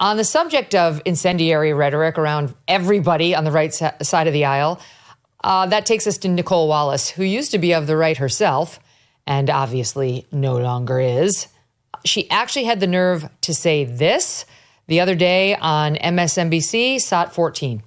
On the subject of incendiary rhetoric around everybody on the right side of the aisle, that takes us to Nicolle Wallace, who used to be of the right herself and obviously no longer is. She actually had the nerve to say this the other day on MSNBC, SOT 14.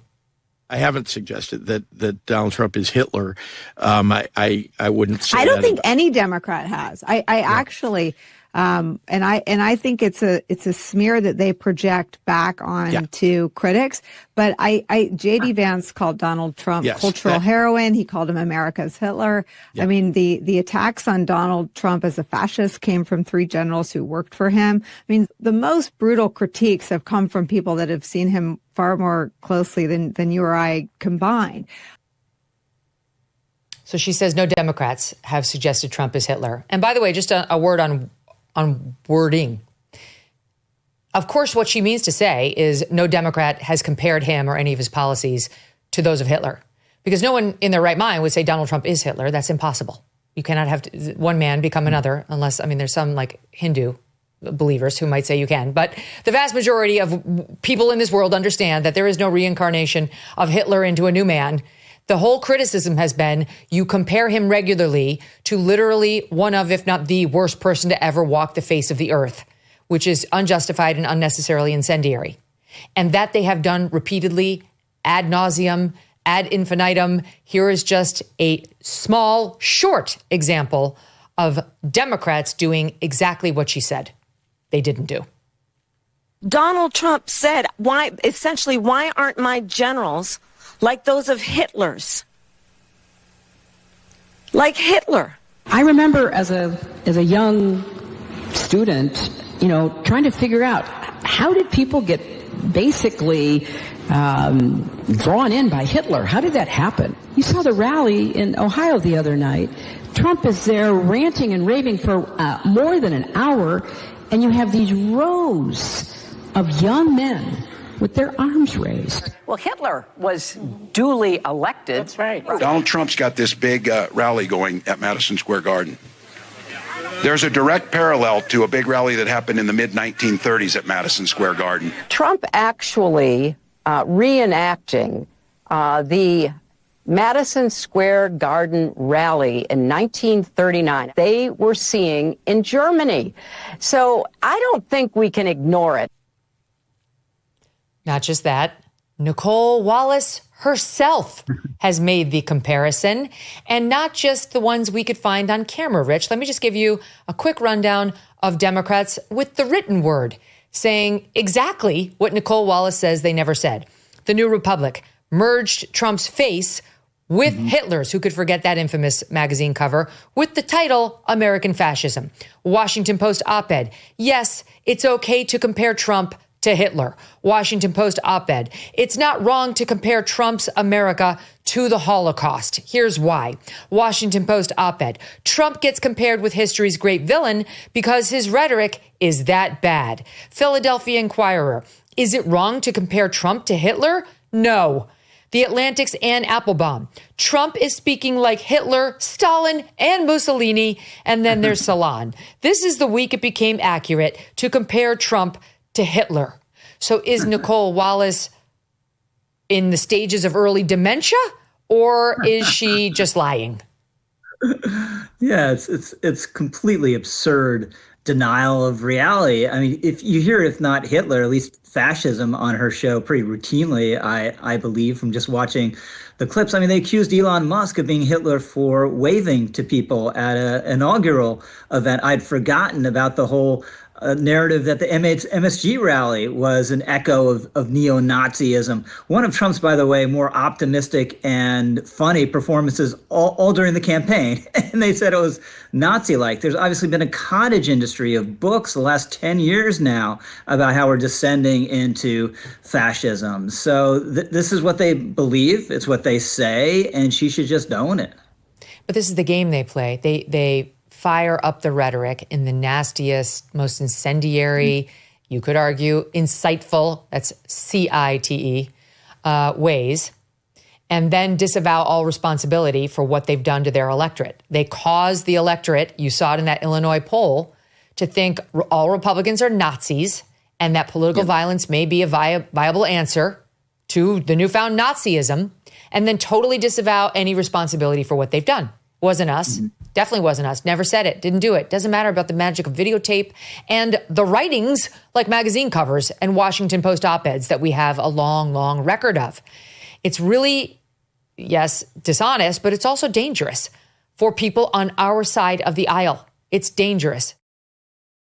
I haven't suggested that Donald Trump is Hitler. I wouldn't say I don't think about any Democrat has. I actually, and I think it's a smear that they project back on to critics. But J.D. Vance called Donald Trump cultural heroin. He called him America's Hitler. I mean, the attacks on Donald Trump as a fascist came from 3 generals who worked for him. I mean, the most brutal critiques have come from people that have seen him far more closely than you or I combined. So she says no Democrats have suggested Trump is Hitler. And by the way, just a word on wording. Of course, what she means to say is no Democrat has compared him or any of his policies to those of Hitler. Because no one in their right mind would say Donald Trump is Hitler. That's impossible. You cannot have one man become another unless, there's some like Hindu believers who might say you can. But the vast majority of people in this world understand that there is no reincarnation of Hitler into a new man. The whole criticism has been you compare him regularly to literally one of, if not the worst person to ever walk the face of the earth, which is unjustified and unnecessarily incendiary. And that they have done repeatedly, ad nauseum, ad infinitum. Here is just a small, short example of Democrats doing exactly what she said they didn't do. Donald Trump said, why aren't my generals like those of Hitler's? Like Hitler. I remember as a young student, trying to figure out how did people get basically drawn in by Hitler? How did that happen? You saw the rally in Ohio the other night. Trump is there ranting and raving for more than an hour, and you have these rows of young men with their arms raised. Well, Hitler was duly elected. That's right. Donald Trump's got this big rally going at Madison Square Garden. There's a direct parallel to a big rally that happened in the mid-1930s at Madison Square Garden. Trump actually reenacting the Madison Square Garden rally in 1939. They were seeing in Germany. So I don't think we can ignore it. Not just that, Nicolle Wallace herself has made the comparison, and not just the ones we could find on camera, Rich. Let me just give you a quick rundown of Democrats with the written word saying exactly what Nicolle Wallace says they never said. The New Republic merged Trump's face with Hitler's, who could forget that infamous magazine cover, with the title American Fascism. Washington Post op-ed. Yes, it's okay to compare Trump to Hitler. Washington Post op-ed. It's not wrong to compare Trump's America to the Holocaust. Here's why. Washington Post op-ed. Trump gets compared with history's great villain because his rhetoric is that bad. Philadelphia Inquirer. Is it wrong to compare Trump to Hitler? No. The Atlantic's Ann Applebaum. Trump is speaking like Hitler, Stalin, and Mussolini. And then there's Salon. This is the week it became accurate to compare Trump to Hitler. So is Nicolle Wallace in the stages of early dementia, or is she just lying? Yeah, it's completely absurd denial of reality. I mean, if you hear, if not Hitler, at least fascism on her show pretty routinely, I believe, from just watching the clips. I mean, they accused Elon Musk of being Hitler for waving to people at an inaugural event. I'd forgotten about the whole narrative that the MSG rally was an echo of neo-Nazism. One of Trump's, by the way, more optimistic and funny performances all during the campaign. And they said it was Nazi-like. There's obviously been a cottage industry of books the last 10 years now about how we're descending into fascism. So this is what they believe. It's what they say, and she should just own it. But this is the game they play. They fire up the rhetoric in the nastiest, most incendiary, you could argue, insightful, that's CITE, ways, and then disavow all responsibility for what they've done to their electorate. They cause the electorate, you saw it in that Illinois poll, to think all Republicans are Nazis and that political violence may be a viable answer to the newfound Nazism, and then totally disavow any responsibility for what they've done. Wasn't us. Definitely wasn't us. Never said it. Didn't do it. Doesn't matter about the magic of videotape and the writings like magazine covers and Washington Post op-eds that we have a long, long record of. It's really, yes, dishonest, but it's also dangerous for people on our side of the aisle. It's dangerous.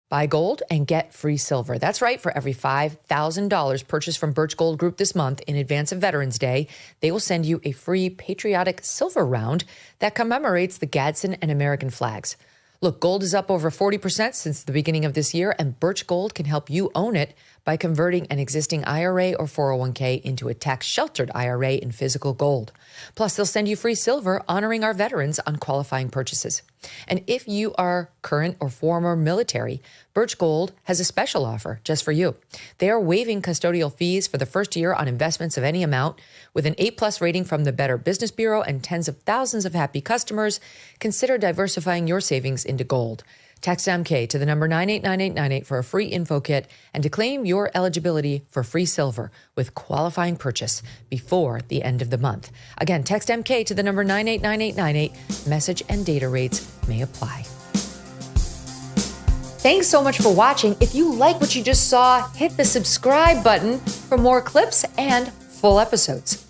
Buy gold and get free silver. That's right. For every $5,000 purchased from Birch Gold Group this month in advance of Veterans Day, they will send you a free patriotic silver round that commemorates the Gadsden and American flags. Look, gold is up over 40% since the beginning of this year, and Birch Gold can help you own it by converting an existing IRA or 401k into a tax-sheltered IRA in physical gold. Plus, they'll send you free silver honoring our veterans on qualifying purchases. And if you are current or former military, Birch Gold has a special offer just for you. They are waiving custodial fees for the first year on investments of any amount. With an A+ rating from the Better Business Bureau and tens of thousands of happy customers, consider diversifying your savings into gold. Text MK to the number 989898 for a free info kit and to claim your eligibility for free silver with qualifying purchase before the end of the month. Again, text MK to the number 989898. Message and data rates may apply. Thanks so much for watching. If you like what you just saw, hit the subscribe button for more clips and full episodes.